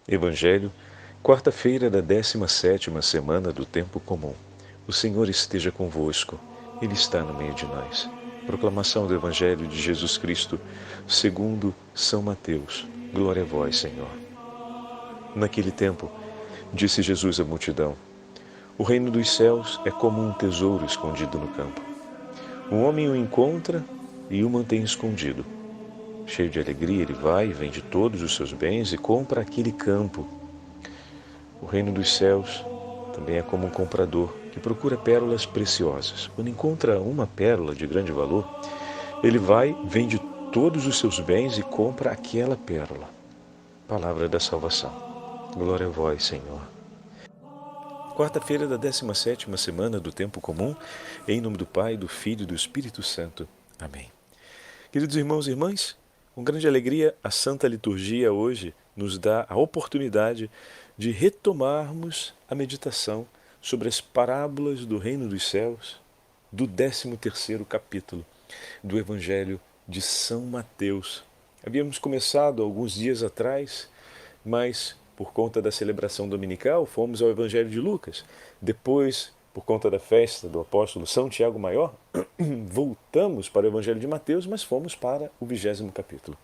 Evangelho, quarta-feira da 17ª semana do Tempo Comum. O Senhor esteja convosco, Ele está no meio de nós. Proclamação do Evangelho de Jesus Cristo, segundo São Mateus. Glória a vós, Senhor. Naquele tempo, disse Jesus à multidão: O reino dos céus é como um tesouro escondido no campo. Um homem o encontra e o mantém escondido. Cheio de alegria, ele vai e vende todos os seus bens e compra aquele campo. O reino dos céus também é como um comprador que procura pérolas preciosas. Quando encontra uma pérola de grande valor, ele vai, vende todos os seus bens e compra aquela pérola. Palavra da salvação. Glória a vós, Senhor. Quarta-feira da 17ª semana do Tempo Comum, em nome do Pai, do Filho e do Espírito Santo. Amém. Queridos irmãos e irmãs, com grande alegria, a Santa Liturgia hoje nos dá a oportunidade de retomarmos a meditação sobre as parábolas do Reino dos Céus, do 13º capítulo do Evangelho de São Mateus. Havíamos começado alguns dias atrás, mas por conta da celebração dominical fomos ao Evangelho de Lucas. Depois, por conta da festa do apóstolo São Tiago Maior, voltamos para o Evangelho de Mateus, mas fomos para o 20º capítulo.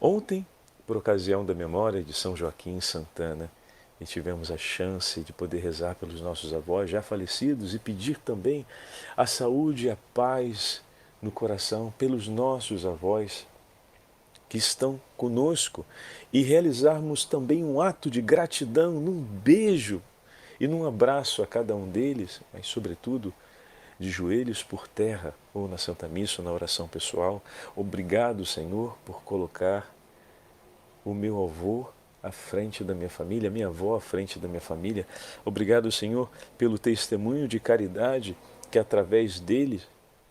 Ontem, por ocasião da memória de São Joaquim Santana, e tivemos a chance de poder rezar pelos nossos avós já falecidos e pedir também a saúde e a paz no coração pelos nossos avós que estão conosco e realizarmos também um ato de gratidão num beijo e num abraço a cada um deles, mas sobretudo de joelhos por terra ou na Santa Missa ou na oração pessoal. Obrigado, Senhor, por colocar o meu avô à frente da minha família, a minha avó à frente da minha família. Obrigado, Senhor, pelo testemunho de caridade que através dele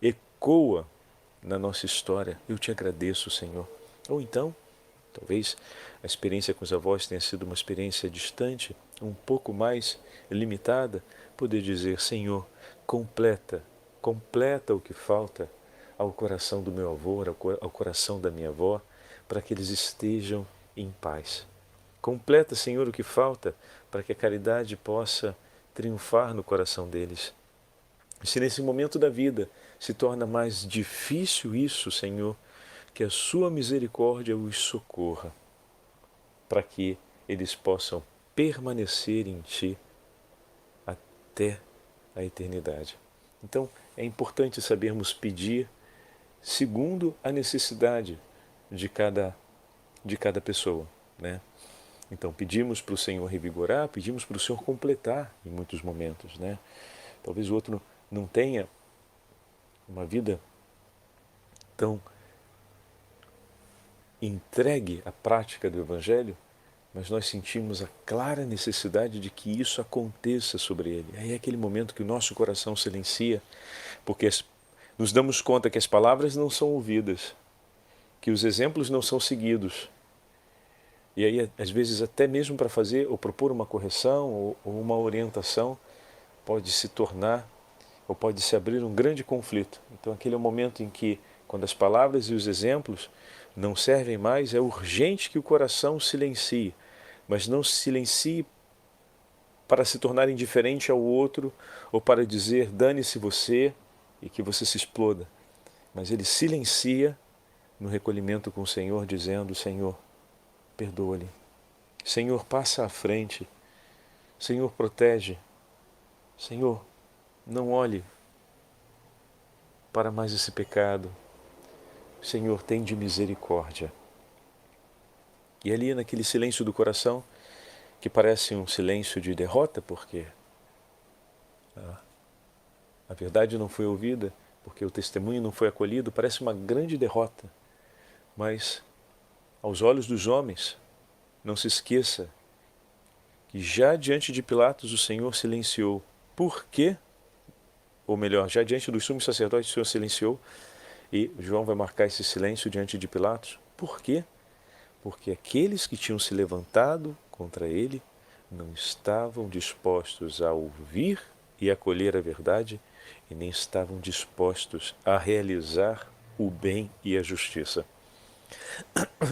ecoa na nossa história. Eu te agradeço, Senhor. Ou então, talvez a experiência com os avós tenha sido uma experiência distante, um pouco mais limitada, poder dizer: Senhor, completa o que falta ao coração do meu avô, ao coração da minha avó, para que eles estejam em paz. Completa, Senhor, o que falta para que a caridade possa triunfar no coração deles. Se nesse momento da vida se torna mais difícil isso, Senhor, que a sua misericórdia os socorra, para que eles possam permanecer em Ti até a eternidade. Então, é importante sabermos pedir segundo a necessidade de cada pessoa, né? Então, pedimos para o Senhor revigorar, pedimos para o Senhor completar em muitos momentos, né? Talvez o outro não tenha uma vida tão entregue à prática do Evangelho, mas nós sentimos a clara necessidade de que isso aconteça sobre ele. Aí é aquele momento que o nosso coração silencia, porque nos damos conta que as palavras não são ouvidas, que os exemplos não são seguidos. E aí, às vezes, até mesmo para fazer ou propor uma correção ou uma orientação, pode se tornar ou pode se abrir um grande conflito. Então, aquele é o momento em que, quando as palavras e os exemplos não servem mais, é urgente que o coração silencie, mas não se silencie para se tornar indiferente ao outro ou para dizer dane-se você e que você se exploda. Mas ele silencia no recolhimento com o Senhor, dizendo: Senhor, perdoa-lhe. Senhor, passa à frente. Senhor, protege. Senhor, não olhe para mais esse pecado. Senhor, tem de misericórdia. E ali, naquele silêncio do coração, que parece um silêncio de derrota, porque a verdade não foi ouvida, porque o testemunho não foi acolhido, parece uma grande derrota. Mas, aos olhos dos homens, não se esqueça que já diante de Pilatos o Senhor silenciou. Por quê? Ou melhor, já diante dos sumos sacerdotes o Senhor silenciou, e João vai marcar esse silêncio diante de Pilatos. Por quê? Porque aqueles que tinham se levantado contra ele não estavam dispostos a ouvir e acolher a verdade e nem estavam dispostos a realizar o bem e a justiça.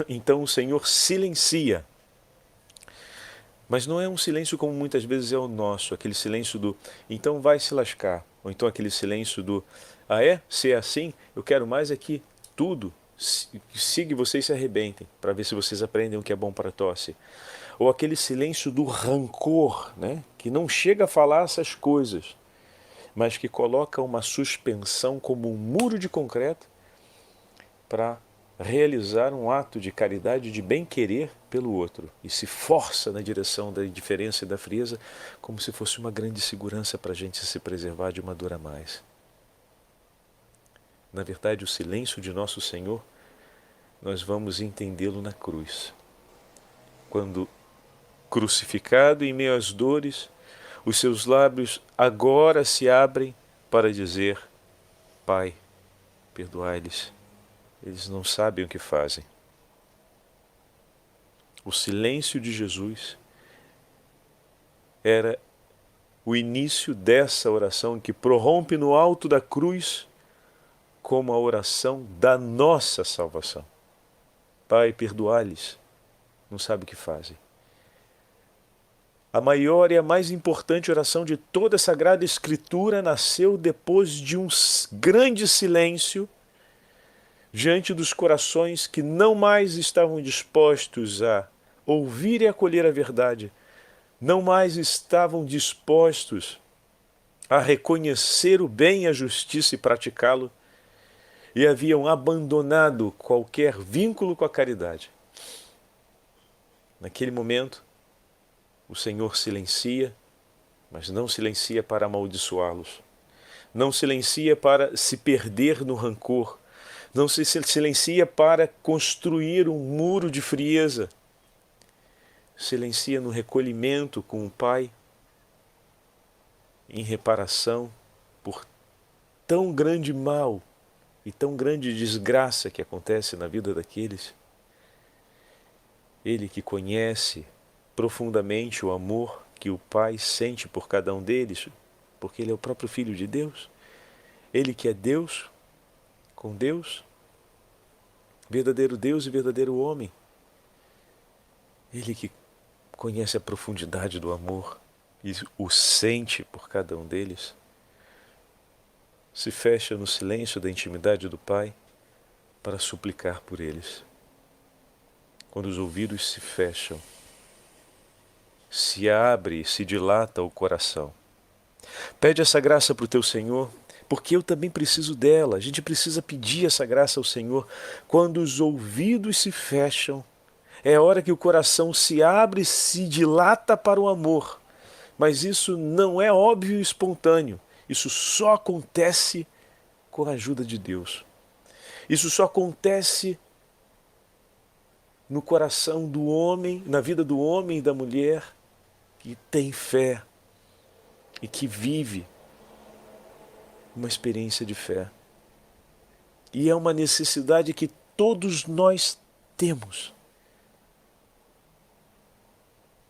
Então o Senhor silencia Mas não é um silêncio como muitas vezes é o nosso, aquele silêncio do então vai se lascar, ou então aquele silêncio do ah é? Se é assim, eu quero mais é que tudo siga e vocês se arrebentem, para ver se vocês aprendem o que é bom para a tosse. Ou aquele silêncio do rancor, né? Que não chega a falar essas coisas, mas que coloca uma suspensão como um muro de concreto para realizar um ato de caridade, de bem-querer pelo outro, e se força na direção da indiferença e da frieza, como se fosse uma grande segurança para a gente se preservar de uma dor a mais. Na verdade, o silêncio de nosso Senhor, nós vamos entendê-lo na cruz. Quando, crucificado em meio às dores, os seus lábios agora se abrem para dizer: Pai, perdoai-lhes, eles não sabem o que fazem. O silêncio de Jesus era o início dessa oração que prorrompe no alto da cruz como a oração da nossa salvação. Pai, perdoai-lhes, não sabe o que fazem. A maior e a mais importante oração de toda a Sagrada Escritura nasceu depois de um grande silêncio diante dos corações que não mais estavam dispostos a ouvir e acolher a verdade, não mais estavam dispostos a reconhecer o bem e a justiça e praticá-lo, e haviam abandonado qualquer vínculo com a caridade. Naquele momento, o Senhor silencia, mas não silencia para amaldiçoá-los. Não silencia para se perder no rancor. Não se silencia para construir um muro de frieza. Silencia no recolhimento com o Pai, em reparação por tão grande mal e tão grande desgraça que acontece na vida daqueles. Ele que conhece profundamente o amor que o Pai sente por cada um deles, porque Ele é o próprio Filho de Deus. Ele que é Deus, com Deus, verdadeiro Deus e verdadeiro homem. Ele que conhece a profundidade do amor e o sente por cada um deles, se fecha no silêncio da intimidade do Pai para suplicar por eles. Quando os ouvidos se fecham, se abre e se dilata o coração. Pede essa graça para o teu Senhor, porque eu também preciso dela. A gente precisa pedir essa graça ao Senhor. Quando os ouvidos se fecham, é a hora que o coração se abre e se dilata para o amor. Mas isso não é óbvio e espontâneo. Isso só acontece com a ajuda de Deus. Isso só acontece no coração do homem, na vida do homem e da mulher que tem fé e que vive uma experiência de fé. E é uma necessidade que todos nós temos.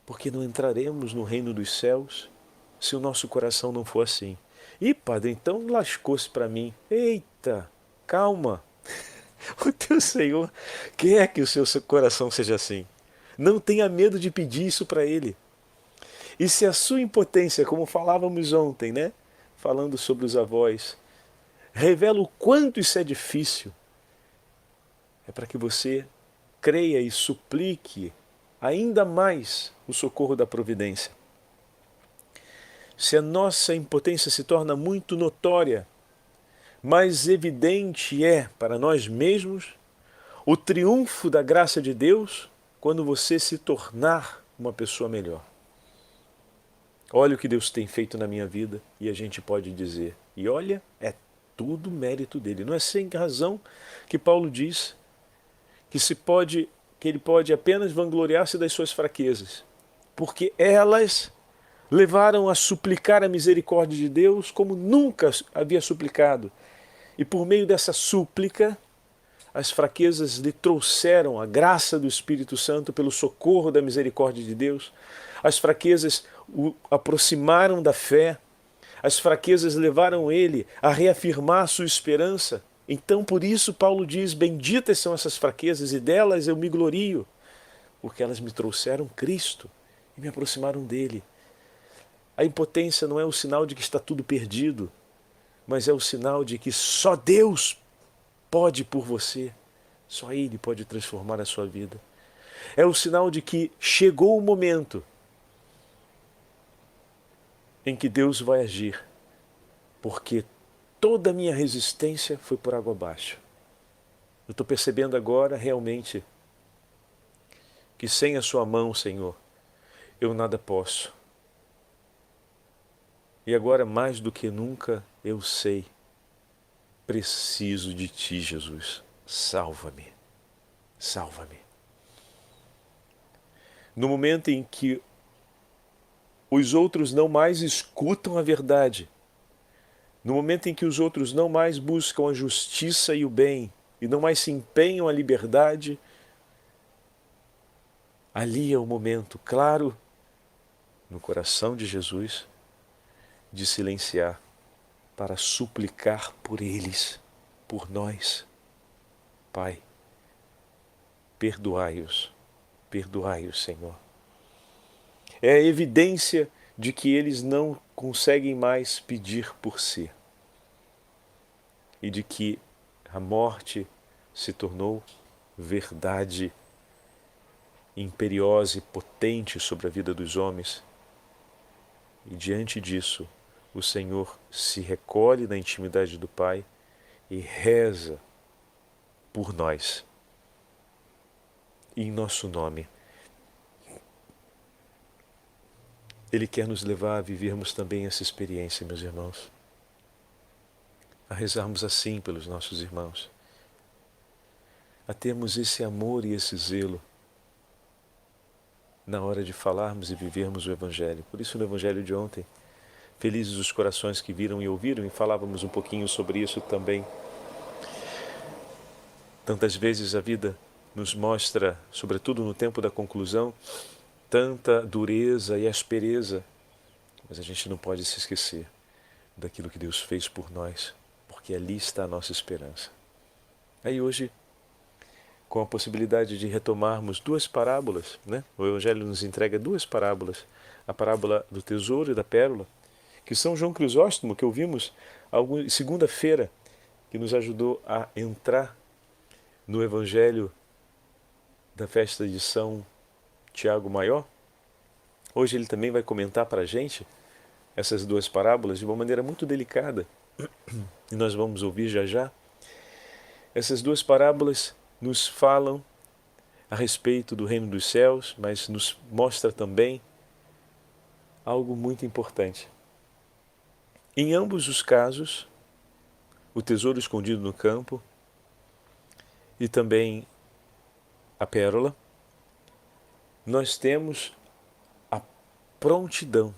Porque não entraremos no reino dos céus se o nosso coração não for assim. Ih, padre, então lascou-se para mim. Eita, calma. O teu Senhor quer que o seu coração seja assim. Não tenha medo de pedir isso para Ele. E se a sua impotência, como falávamos ontem, né? Falando sobre os avós, revela o quanto isso é difícil, é para que você creia e suplique ainda mais o socorro da providência. Se a nossa impotência se torna muito notória, mais evidente é para nós mesmos o triunfo da graça de Deus quando você se tornar uma pessoa melhor. Olha o que Deus tem feito na minha vida e a gente pode dizer, e olha, é tudo mérito dele. Não é sem razão que Paulo diz que ele pode apenas vangloriar-se das suas fraquezas, porque elas levaram a suplicar a misericórdia de Deus como nunca havia suplicado. E por meio dessa súplica, as fraquezas lhe trouxeram a graça do Espírito Santo pelo socorro da misericórdia de Deus. As fraquezas o aproximaram da fé. As fraquezas levaram ele a reafirmar a sua esperança. Então, por isso, Paulo diz, benditas são essas fraquezas e delas eu me glorio, porque elas me trouxeram Cristo e me aproximaram dele. A impotência não é o sinal de que está tudo perdido, mas é o sinal de que só Deus pode por você, só Ele pode transformar a sua vida. É o sinal de que chegou o momento em que Deus vai agir, porque toda a minha resistência foi por água abaixo. Eu estou percebendo agora realmente que sem a sua mão, Senhor, eu nada posso. E agora, mais do que nunca, eu sei, preciso de Ti, Jesus. Salva-me, salva-me. No momento em que os outros não mais escutam a verdade, no momento em que os outros não mais buscam a justiça e o bem, e não mais se empenham a liberdade, ali é o momento claro, no coração de Jesus, de silenciar para suplicar por eles, por nós. Pai, perdoai-os, Senhor. É a evidência de que eles não conseguem mais pedir por si e de que a morte se tornou verdade imperiosa e potente sobre a vida dos homens. E diante disso, o Senhor se recolhe na intimidade do Pai e reza por nós, em nosso nome. Ele quer nos levar a vivermos também essa experiência, meus irmãos, a rezarmos assim pelos nossos irmãos, a termos esse amor e esse zelo na hora de falarmos e vivermos o Evangelho. Por isso, no Evangelho de ontem, felizes os corações que viram e ouviram, e falávamos um pouquinho sobre isso também. Tantas vezes a vida nos mostra, sobretudo no tempo da conclusão, tanta dureza e aspereza, mas a gente não pode se esquecer daquilo que Deus fez por nós, porque ali está a nossa esperança. Aí hoje, com a possibilidade de retomarmos duas parábolas, né? O Evangelho nos entrega duas parábolas, a parábola do tesouro e da pérola, que São João Crisóstomo, que ouvimos segunda-feira, que nos ajudou a entrar no Evangelho da festa de São Tiago Maior. Hoje ele também vai comentar para a gente essas duas parábolas de uma maneira muito delicada, e nós vamos ouvir já já. Essas duas parábolas nos falam a respeito do reino dos céus, mas nos mostra também algo muito importante. Em ambos os casos, o tesouro escondido no campo e também a pérola, nós temos a prontidão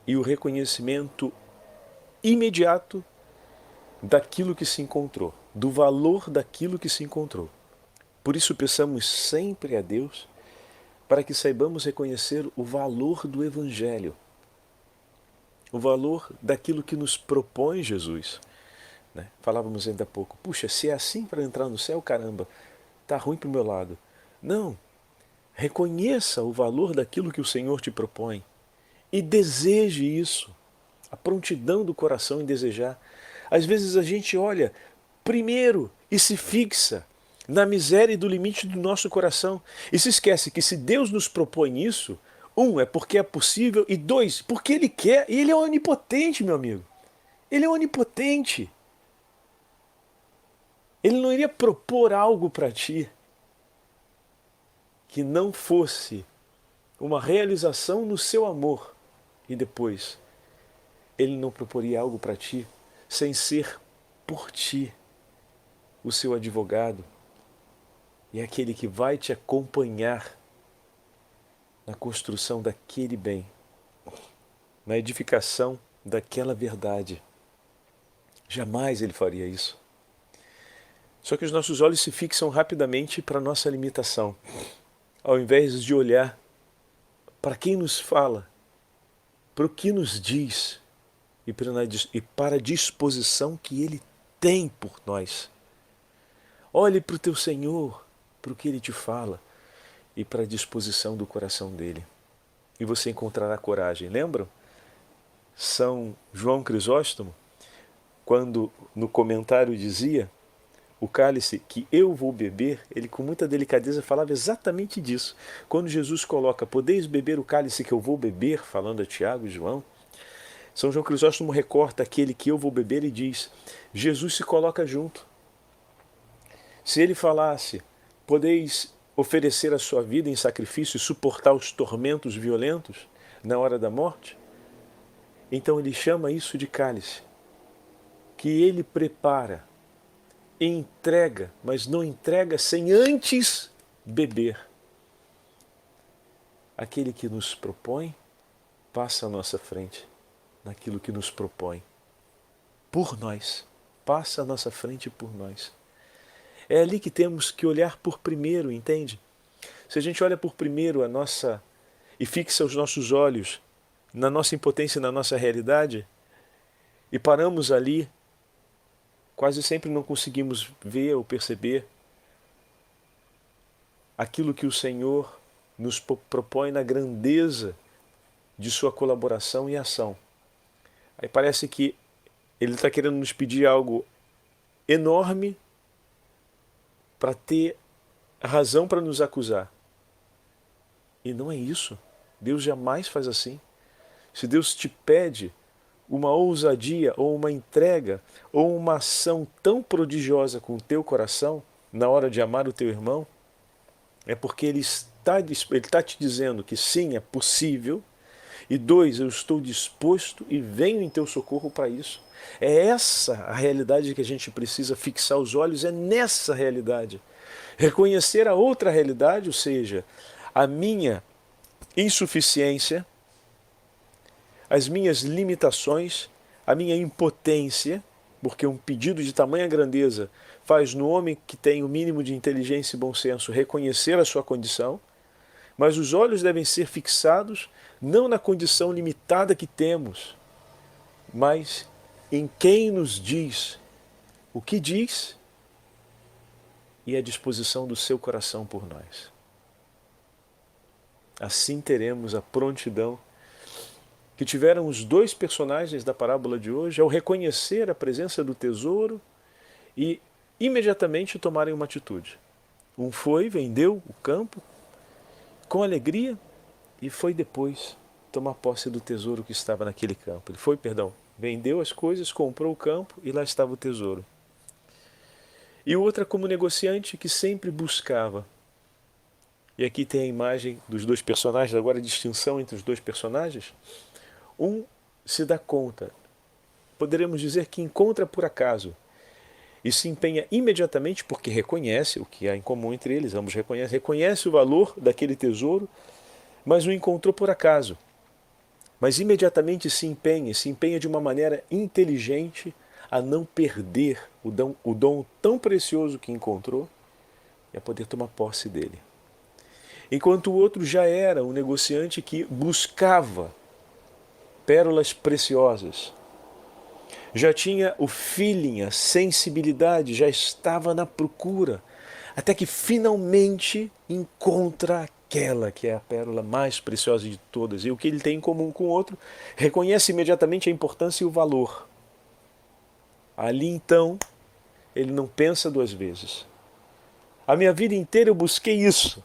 e o reconhecimento imediato daquilo que se encontrou, do valor daquilo que se encontrou. Por isso peçamos sempre a Deus para que saibamos reconhecer o valor do Evangelho, o valor daquilo que nos propõe Jesus. Né? Falávamos ainda há pouco, puxa, se é assim para entrar no céu, caramba, está ruim para o meu lado. Não, reconheça o valor daquilo que o Senhor te propõe e deseje isso, a prontidão do coração em desejar. Às vezes a gente olha primeiro e se fixa na miséria e do limite do nosso coração e se esquece que se Deus nos propõe isso, um, é porque é possível, e dois, porque Ele quer, e Ele é onipotente, meu amigo. Ele é onipotente. Ele não iria propor algo para ti que não fosse uma realização no seu amor. E depois, Ele não proporia algo para ti sem ser por ti o seu advogado e aquele que vai te acompanhar na construção daquele bem, na edificação daquela verdade. Jamais Ele faria isso. Só que os nossos olhos se fixam rapidamente para a nossa limitação, ao invés de olhar para quem nos fala, para o que nos diz e para a disposição que Ele tem por nós. Olhe para o teu Senhor, para o que Ele te fala, e para a disposição do coração dele. E você encontrará coragem. Lembram? São João Crisóstomo, quando no comentário dizia: o cálice que eu vou beber, ele com muita delicadeza falava exatamente disso. Quando Jesus coloca: podeis beber o cálice que eu vou beber, falando a Tiago e João, São João Crisóstomo recorta aquele que eu vou beber e diz: Jesus se coloca junto. Se ele falasse: podeis oferecer a sua vida em sacrifício e suportar os tormentos violentos na hora da morte, então ele chama isso de cálice, que ele prepara e entrega, mas não entrega sem antes beber. Aquele que nos propõe passa à nossa frente naquilo que nos propõe. Por nós. Passa à nossa frente por nós. É ali que temos que olhar por primeiro, entende? Se a gente olha por primeiro e fixa os nossos olhos na nossa impotência e na nossa realidade, e paramos ali, quase sempre não conseguimos ver ou perceber aquilo que o Senhor nos propõe na grandeza de sua colaboração e ação. Aí parece que Ele está querendo nos pedir algo enorme para ter razão para nos acusar. E não é isso. Deus jamais faz assim. Se Deus te pede uma ousadia ou uma entrega ou uma ação tão prodigiosa com o teu coração na hora de amar o teu irmão, é porque Ele está te dizendo que sim, é possível, e 2, eu estou disposto e venho em teu socorro para isso. É essa a realidade que a gente precisa fixar os olhos, é nessa realidade. Reconhecer a outra realidade, ou seja, a minha insuficiência, as minhas limitações, a minha impotência, porque um pedido de tamanha grandeza faz no homem que tem o mínimo de inteligência e bom senso reconhecer a sua condição, mas os olhos devem ser fixados não na condição limitada que temos, mas em quem nos diz o que diz e a disposição do seu coração por nós. Assim teremos a prontidão que tiveram os 2 personagens da parábola de hoje ao reconhecer a presença do tesouro e imediatamente tomarem uma atitude. Um foi, vendeu o campo com alegria e foi depois tomar posse do tesouro que estava naquele campo. Ele foi, vendeu as coisas, comprou o campo e lá estava o tesouro. E o outro é como negociante que sempre buscava. E aqui tem a imagem dos 2 personagens, agora a distinção entre os 2 personagens. Um se dá conta, poderemos dizer que encontra por acaso, e se empenha imediatamente porque reconhece o que há em comum entre eles, ambos reconhece o valor daquele tesouro, mas o encontrou por acaso. Mas imediatamente se empenha de uma maneira inteligente a não perder o dom tão precioso que encontrou e a poder tomar posse dele. Enquanto o outro já era um negociante que buscava pérolas preciosas, já tinha o feeling, a sensibilidade, já estava na procura, até que finalmente encontra aquela que é a pérola mais preciosa de todas. E o que ele tem em comum com o outro, reconhece imediatamente a importância e o valor. Ali então, ele não pensa 2 vezes. A minha vida inteira eu busquei isso.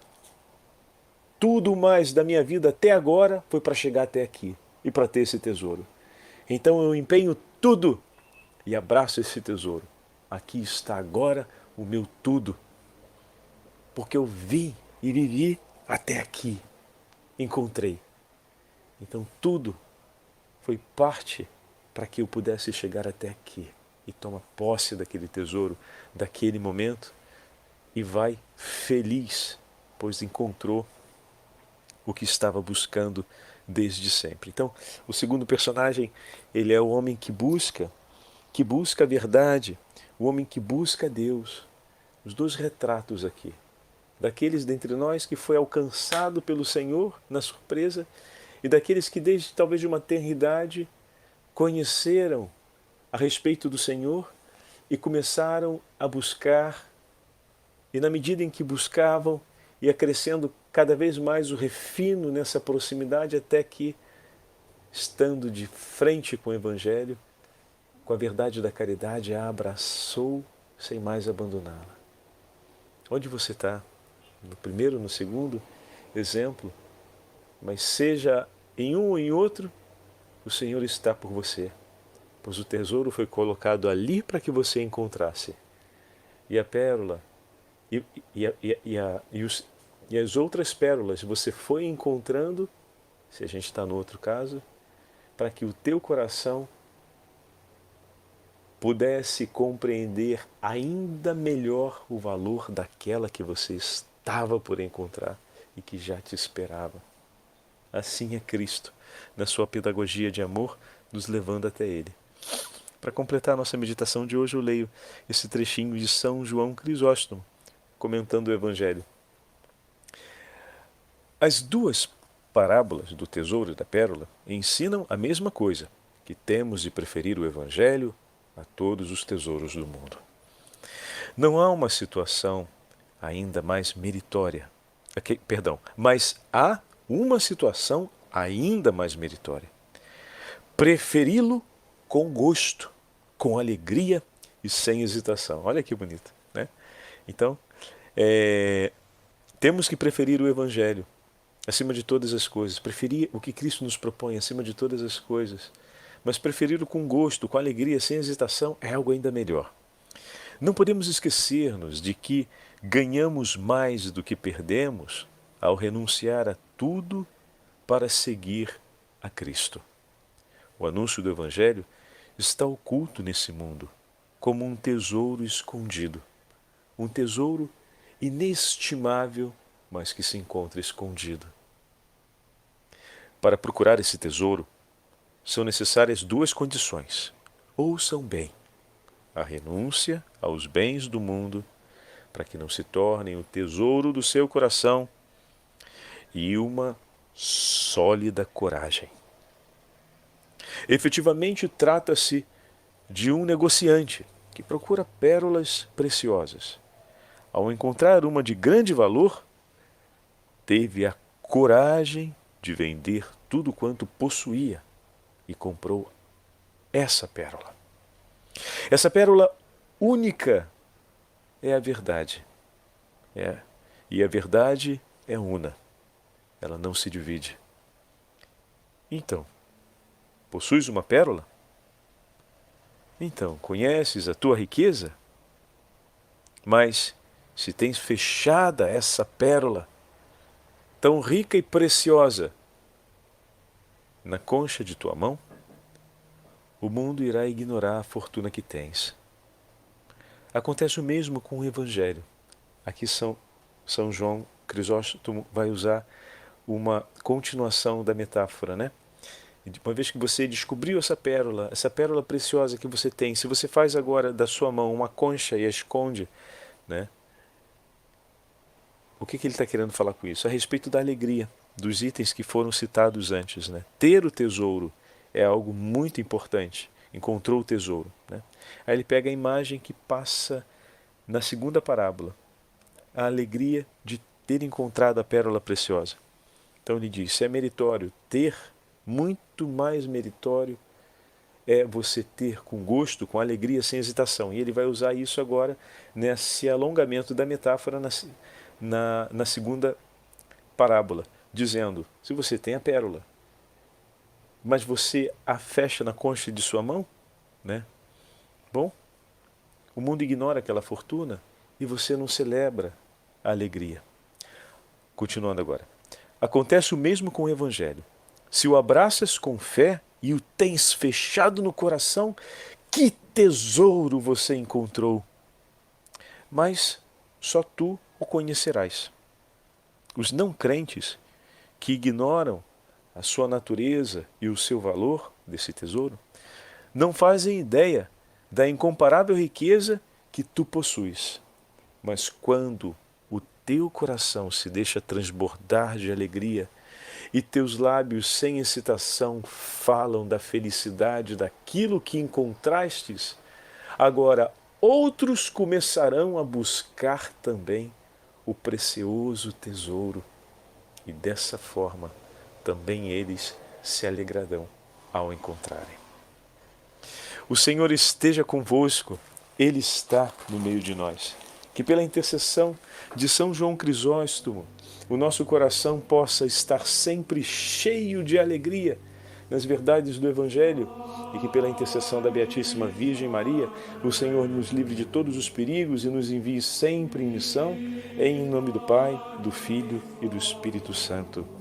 Tudo mais da minha vida até agora foi para chegar até aqui e para ter esse tesouro. Então eu empenho tudo e abraço esse tesouro. Aqui está agora o meu tudo. Porque eu vim e vivi até aqui. Encontrei. Então tudo foi parte para que eu pudesse chegar até aqui. E toma posse daquele tesouro, daquele momento, e vai feliz, pois encontrou o que estava buscando desde sempre. Então, o segundo personagem, ele é o homem que busca a verdade, o homem que busca Deus. Os 2 retratos aqui, daqueles dentre nós que foi alcançado pelo Senhor na surpresa e daqueles que desde talvez de uma tenridade conheceram a respeito do Senhor e começaram a buscar, e na medida em que buscavam, ia crescendo cada vez mais o refino nessa proximidade até que, estando de frente com o Evangelho, com a verdade da caridade, a abraçou sem mais abandoná-la. Onde você está? No primeiro, no segundo exemplo? Mas seja em um ou em outro, o Senhor está por você, pois o tesouro foi colocado ali para que você encontrasse. E a pérola, e as outras pérolas você foi encontrando, se a gente está no outro caso, para que o teu coração pudesse compreender ainda melhor o valor daquela que você estava por encontrar e que já te esperava. Assim é Cristo, na sua pedagogia de amor, nos levando até Ele. Para completar a nossa meditação de hoje, eu leio esse trechinho de São João Crisóstomo, comentando o Evangelho. As duas parábolas do tesouro e da pérola ensinam a mesma coisa, que temos de preferir o Evangelho a todos os tesouros do mundo. Não há uma situação ainda mais meritória, mas há uma situação ainda mais meritória. Preferi-lo com gosto, com alegria e sem hesitação. Olha que bonito, né? Então, temos que preferir o Evangelho acima de todas as coisas, preferir o que Cristo nos propõe acima de todas as coisas, mas preferir-o com gosto, com alegria, sem hesitação, é algo ainda melhor. Não podemos esquecer-nos de que ganhamos mais do que perdemos ao renunciar a tudo para seguir a Cristo. O anúncio do Evangelho está oculto nesse mundo, como um tesouro escondido, um tesouro inestimável, mas que se encontra escondido. Para procurar esse tesouro, são necessárias duas condições. Ouçam bem: a renúncia aos bens do mundo, para que não se tornem o tesouro do seu coração, e uma sólida coragem. Efetivamente, trata-se de um negociante que procura pérolas preciosas. Ao encontrar uma de grande valor, teve a coragem de vender tudo quanto possuía e comprou essa pérola. Essa pérola única é a verdade. E a verdade é una. Ela não se divide. Então, possuis uma pérola? Então, conheces a tua riqueza? Mas, se tens fechada essa pérola, tão rica e preciosa, na concha de tua mão, o mundo irá ignorar a fortuna que tens. Acontece o mesmo com o Evangelho. Aqui São João Crisóstomo vai usar uma continuação da metáfora, né? Uma vez que você descobriu essa pérola preciosa que você tem, se você faz agora da sua mão uma concha e a esconde, né? O que ele está querendo falar com isso? A respeito da alegria, dos itens que foram citados antes, né? Ter o tesouro é algo muito importante. Encontrou o tesouro, né? Aí ele pega a imagem que passa na segunda parábola, a alegria de ter encontrado a pérola preciosa. Então ele diz, é meritório ter, muito mais meritório é você ter com gosto, com alegria, sem hesitação. E ele vai usar isso agora nesse alongamento da metáfora na segunda parábola, dizendo, se você tem a pérola, mas você a fecha na concha de sua mão, né? Bom, o mundo ignora aquela fortuna e você não celebra a alegria. Continuando agora. Acontece o mesmo com o Evangelho. Se o abraças com fé e o tens fechado no coração, que tesouro você encontrou! Mas só tu o conhecerás. Os não crentes, que ignoram a sua natureza e o seu valor desse tesouro, não fazem ideia da incomparável riqueza que tu possuis. Mas quando o teu coração se deixa transbordar de alegria e teus lábios sem excitação falam da felicidade daquilo que encontrastes, agora outros começarão a buscar também o precioso tesouro e dessa forma também eles se alegrarão ao encontrarem. O Senhor esteja convosco, Ele está no meio de nós. Que pela intercessão de São João Crisóstomo, o nosso coração possa estar sempre cheio de alegria nas verdades do Evangelho e que pela intercessão da Beatíssima Virgem Maria, o Senhor nos livre de todos os perigos e nos envie sempre em missão, em nome do Pai, do Filho e do Espírito Santo.